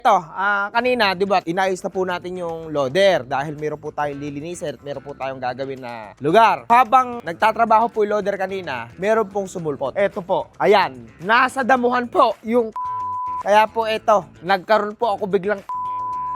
Ito, kanina, di ba, inayos na po natin yung loader dahil meron po tayong lilinisin at meron po tayong gagawin na lugar. Habang nagtatrabaho po yung loader kanina, meron pong sumulpot. Ito po, ayan, nasa damuhan po yung kaya po ito, nagkaroon po ako biglang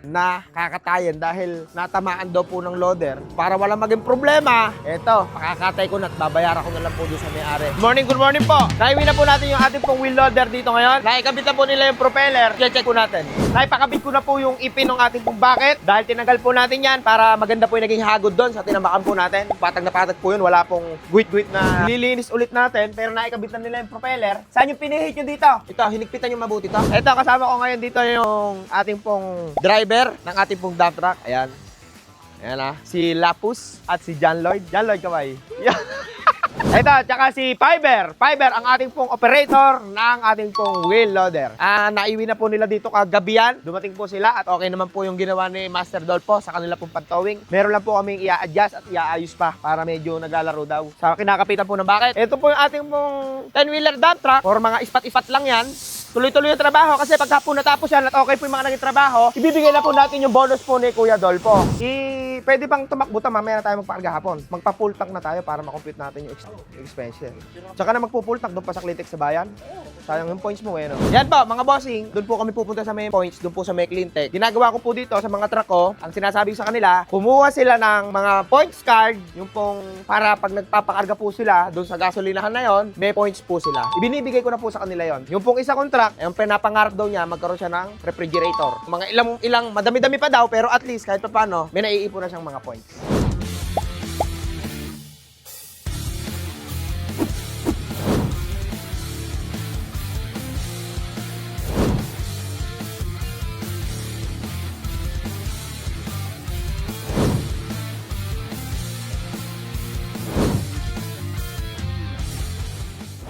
na kakatayan dahil natamaan daw po ng loader. Para wala maging problema, eto, pakakatay ko na at babayaran ko na lang po doon sa may-ari. Good morning po. Naiwi na po natin yung ating pong wheel loader dito ngayon. Naikabit na po nila yung propeller. Check po natin. Naipakabit ko na po yung ipin ng ating pong bucket dahil tinagal po natin yan para maganda po yung naging hagod doon sa tinambakan po natin. Patag na patag po yun. Wala pong guwit-guwit na lilinis ulit natin pero naikabit na nila yung propeller. Saan yung pinihit nyo dito? Ito, hinigpitan yung mabuti to. Ito, kasama ko ngayon dito yung ating pong driver ng ating pong dump truck. Ayan. Ayan si Lapus at si John Lloyd. John Lloyd kamay. Ito, tsaka si Fiber. Fiber, ang ating pong operator ng ating pong wheel loader. Naiwi na po nila dito kagabi yan. Dumating po sila at okay naman po yung ginawa ni Master Dolpo sa kanila pong pantowing. Meron lang po kaming i-adjust at i-aayos pa para medyo naglalaro daw. Sa kinakapitan po ng bucket. Ito po yung ating pong 10-wheeler dump truck or mga ispat-ispat lang yan. Tuloy-tuloy yung trabaho kasi pagka po natapos yan at okay po yung mga naging trabaho, ibibigay na po natin yung bonus po ni Kuya Dolpo. Pwede bang tumakbo ta, mamaya na tayo magpakarga hapon. Magpa-full tank na tayo para makompute natin yung expenses. Tsaka na magpo-full tank doon pa sa Clitex sa bayan. Sayang yung points mo eh, no? Yan po, mga bossing, doon po kami pupunta sa may points, doon po sa may Clitex. Ginagawa ko po dito sa mga truck ko, ang sinasabi ko sa kanila, kumuha sila ng mga points card, yung pong para pag nagpapakarga po sila doon sa gasolinahan na yon, may points po sila. Ibinibigay ko na po sa kanila yon. Yung pong isa kong truck, yung pinapangarap daw niya, magkaroon siya ng refrigerator. Mga ilang madami-dami pa daw, pero at least kahit pa paano, may naiipon na siyang mga points.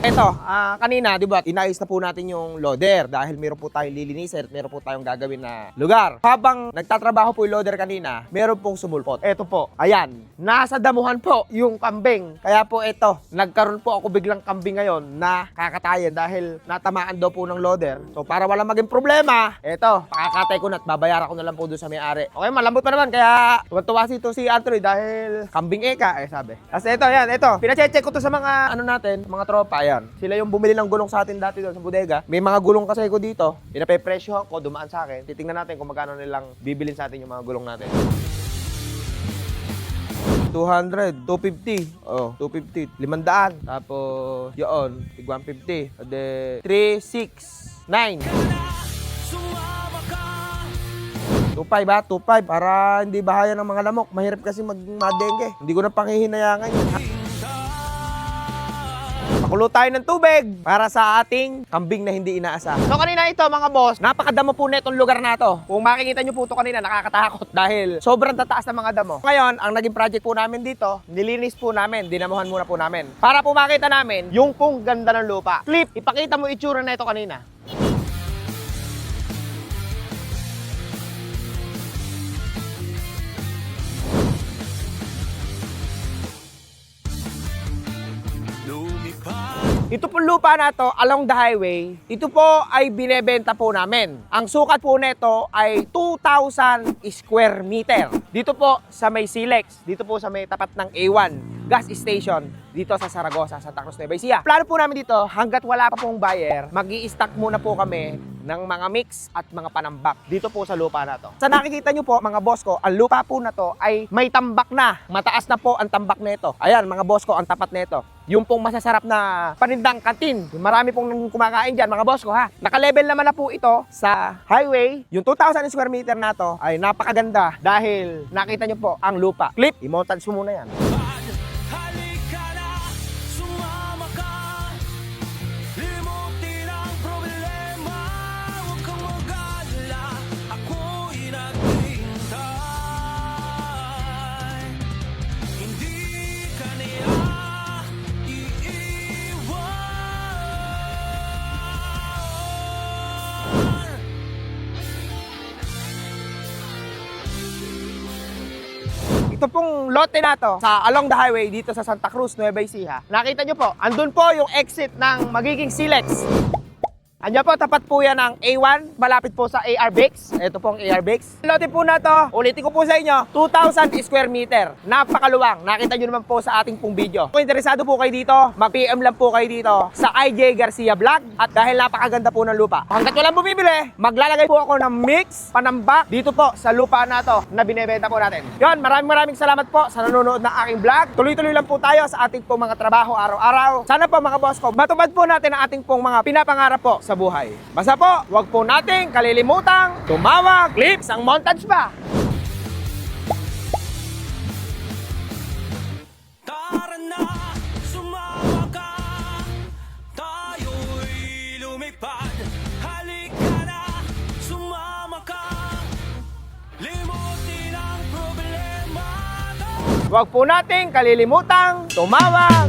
Ito, kanina, di ba, inayos na po natin yung loader dahil meron po tayong lilinisin at meron po tayong gagawin na lugar. Habang nagtatrabaho po yung loader kanina, meron pong sumulpot. Ito po, ayan, nasa damuhan po yung kambing. Kaya po ito, nagkaroon po ako biglang kambing ngayon na kakatayan dahil natamaan daw po ng loader. So, para wala maging problema, ito, pakakatay ko na at babayaran ko na lang po doon sa may-ari. Okay, malambot pa naman, kaya tuwa si Anthony dahil kambing eka, sabi. Kasi ito, yan, ito, pinacheck ko to sa mga, natin, mga tropa, ayan. Sila yung bumili ng gulong sa atin dati doon sa bodega. May mga gulong kasi ko dito. Pinapepresyo ko, dumaan sa akin. Titingnan natin kung magkano nilang bibilin sa atin yung mga gulong natin. 200, 250. Oh, 250. 500. Tapos, yun, 150. Ade, 369. 2.5 ba? 2.5. Para hindi bahaya ng mga lamok. Mahirap kasi madengge. Hindi ko na panghihinayangan yun. Pakulo tayo ng tubig para sa ating kambing na hindi inaasa. So kanina ito mga boss, napakadamo po na itong lugar na to. Kung makikita nyo po ito kanina, nakakatakot dahil sobrang tataas ng mga damo. Ngayon, ang naging project po namin dito, nilinis po namin, dinamuhan muna po namin. Para po makita namin yung pong ganda ng lupa. Clip, ipakita mo itsura na ito kanina. Ito po lupa na to along the highway, ito po ay binebenta po namin. Ang sukat po nito ay 2,000 square meter. Dito po sa may Silex, dito po sa may tapat ng A1 gas station dito sa Zaragoza, Santa Cruz, Nueva Ecija. Plano po namin dito, hanggat wala pa pong buyer, mag-i-stock muna po kami ng mga mix at mga panambak dito po sa lupa na to. Sa nakikita nyo po mga boss ko, ang lupa po na to ay may tambak na. Mataas na po ang tambak nito. Ayan mga boss ko, ang tapat nito. Yung pong masasarap na panindang kantin. Marami pong kumakain dyan mga boss ko ha. Naka-level naman na po ito sa highway. Yung 2,000 square meter na to ay napakaganda dahil nakita nyo po ang lupa. Clip, i-montage mo muna yan. Ito pong lote na to sa along the highway dito sa Santa Cruz, Nueva Ecija. Nakita nyo po, andun po yung exit ng magiging Silex. Andiyan po, tapat po yan ng A1. Malapit po sa AR Bakes. Ito po ang AR Bakes. Lote po na to, ulitin ko po sa inyo, 2,000 square meter. Napakaluwang. Nakita nyo naman po sa ating pong video. Kung interesado po kayo dito, mag-PM lang po kayo dito sa IJ Garcia Vlog. At dahil napakaganda po ng lupa, hanggat walang bumibili, maglalagay po ako ng mix, panambak, dito po sa lupa na to na binebenta po natin. Yon, maraming salamat po sa nanonood ng aking vlog. Tuloy-tuloy lang po tayo sa ating pong mga trabaho araw-araw. Sana po mga boss ko, matupad po natin ang ating pong mga pinapangarap po sa buhay. Basta po, wag po nating kalilimutang tumawag, clips ang montage pa. Tara na, sumama ka, tayo'y lumipad. Halika na, sumama ka, limutin ang problema. Wag po nating kalilimutang tumawag,